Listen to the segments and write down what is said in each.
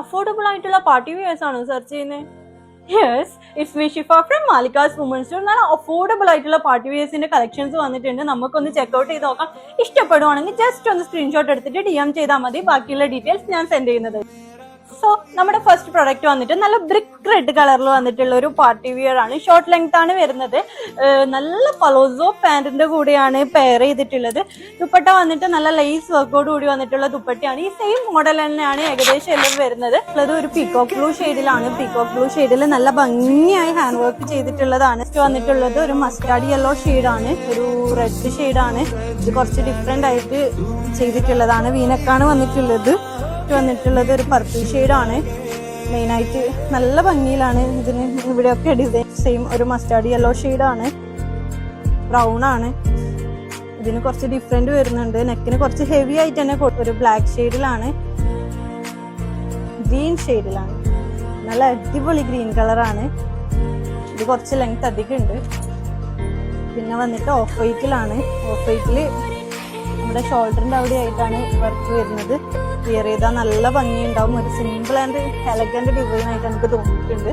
Affordable ആയിട്ടുള്ള party wears ആണോ search ചെയ്യുന്നത്? Yes, it's me Shifa from Malika's women's store. നല്ല അഫോർഡബിൾ ആയിട്ടുള്ള പാർട്ടി വെയേഴ്സിന്റെ കളക്ഷൻസ് വന്നിട്ടുണ്ട്. നമുക്കൊന്ന് ചെക്ക്ഔട്ട് ചെയ്ത് നോക്കാം. ഇഷ്ടപ്പെടുവാണെങ്കിൽ ജസ്റ്റ് ഒന്ന് സ്ക്രീൻഷോട്ട് എടുത്തിട്ട് DM ചെയ്താൽ മതി. ബാക്കിയുള്ള ഡീറ്റെയിൽസ് ഞാൻ സെൻഡ് ചെയ്യുന്നത്. സോ നമ്മുടെ ഫസ്റ്റ് പ്രൊഡക്റ്റ് വന്നിട്ട് നല്ല ബ്രിക്ക് റെഡ് കളറിൽ വന്നിട്ടുള്ള ഒരു പാർട്ടി വിയർ ആണ്. ഷോർട്ട് ലെങ്ത് ആണ് വരുന്നത്. നല്ല പലോസോ പാന്റിന്റെ കൂടെയാണ് പെയർ ചെയ്തിട്ടുള്ളത്. ദുപ്പട്ട വന്നിട്ട് നല്ല ലേസ് വർക്കോട് കൂടി വന്നിട്ടുള്ള ദുപ്പട്ടയാണ്. ഈ സെയിം മോഡൽ തന്നെയാണ് ഏകദേശം എല്ലാം വരുന്നത്. അത് ഒരു പീകോക്ക് ബ്ലൂ ഷെയ്ഡിലാണ്. പീകോക്ക് ബ്ലൂ ഷെയ്ഡിൽ നല്ല ഭംഗിയായി ഹാൻഡ് വർക്ക് ചെയ്തിട്ടുള്ളതാണ്. വന്നിട്ടുള്ളത് ഒരു മസ്റ്റാർഡ് യെല്ലോ ഷെയ്ഡാണ്, ഒരു റെഡ് ഷെയ്ഡാണ്. ഇത് കുറച്ച് ഡിഫറെന്റ് ആയിട്ട് ചെയ്തിട്ടുള്ളതാണ്. വീനക്കാണ് വന്നിട്ടുള്ളത്. വന്നിട്ടുള്ളത് ഒരു പർപ്പിൾ ഷെയ്ഡാണ്. മെയിനായിട്ട് നല്ല ഭംഗിയിലാണ് ഇതിന് ഇവിടെയൊക്കെ ഡിസൈൻ. സെയിം ഒരു മസ്റ്റാർഡ് യെല്ലോ ഷെയ്ഡാണ്, ബ്രൗൺ ആണ്. ഇതിന് കുറച്ച് ഡിഫറെന്റ് വരുന്നുണ്ട്. നെക്കിന് കുറച്ച് ഹെവി ആയിട്ട് തന്നെ ഒരു ബ്ലാക്ക് ഷെയ്ഡിലാണ്, ഗ്രീൻ ഷെയ്ഡിലാണ്. നല്ല അടിപൊളി ഗ്രീൻ കളറാണ്. ഇത് കുറച്ച് ലെങ്ത് അധികം ഉണ്ട്. പിന്നെ വന്നിട്ട് ഓഫ് വൈറ്റിലാണ്. ഓഫ് വൈറ്റില് നമ്മുടെ ഷോൾഡറിന്റെ അവിടെ ആയിട്ടാണ് വർക്ക് വരുന്നത്. വിയർ ചെയ്താൽ നല്ല ഭംഗിയുണ്ടാവും. ഒരു സിമ്പിൾ ആൻഡ് എലഗന്റ് ഡിസൈൻ ആയിട്ട് എനിക്ക് തോന്നിയിട്ടുണ്ട്.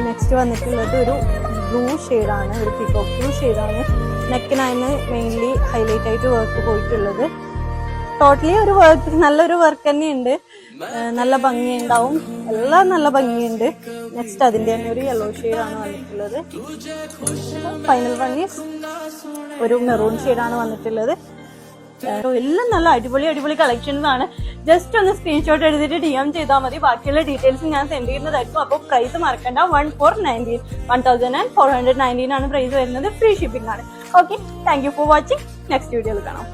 നെക്സ്റ്റ് വന്നിട്ടുള്ളത് ഒരു ബ്ലൂ ഷെയ്ഡാണ്, ഒരു പീകോക്ക് ബ്ലൂ ഷെയ്ഡാണ്. നെക്കിനാണ് മെയിൻലി ഹൈലൈറ്റ് ആയിട്ട് വർക്ക് പോയിട്ടുള്ളത്. ടോട്ടലി ഒരു വർക്ക്, നല്ലൊരു വർക്ക് തന്നെയുണ്ട്. നല്ല ഭംഗിയുണ്ടാവും. എല്ലാം നല്ല ഭംഗിയുണ്ട്. നെക്സ്റ്റ് അതിന്റെ തന്നെ ഒരു യെല്ലോ ഷെയ്ഡാണ് വന്നിട്ടുള്ളത്. ഫൈനൽ ഭംഗി ഒരു മെറൂൺ ഷെയ്ഡാണ് വന്നിട്ടുള്ളത്. എല്ലാം നല്ല അടിപൊളി കളക്ഷൻസ് ആണ്. ജസ്റ്റ് ഒന്ന് സ്ക്രീൻഷോട്ട് എടുത്തിട്ട് DM ചെയ്താൽ മതി. ബാക്കിയുള്ള ഡീറ്റെയിൽസ് ഞാൻ സെൻഡ് ചെയ്യുന്നതായിരിക്കും. അപ്പോൾ പ്രൈസ് മറക്കണ്ട. 1419 ആണ് പ്രൈസ് വരുന്നത്. ഫ്രീ ഷിപ്പിംഗ് ആണ്. Okay, thank you for watching. Next വീഡിയോയിൽ കാണാം.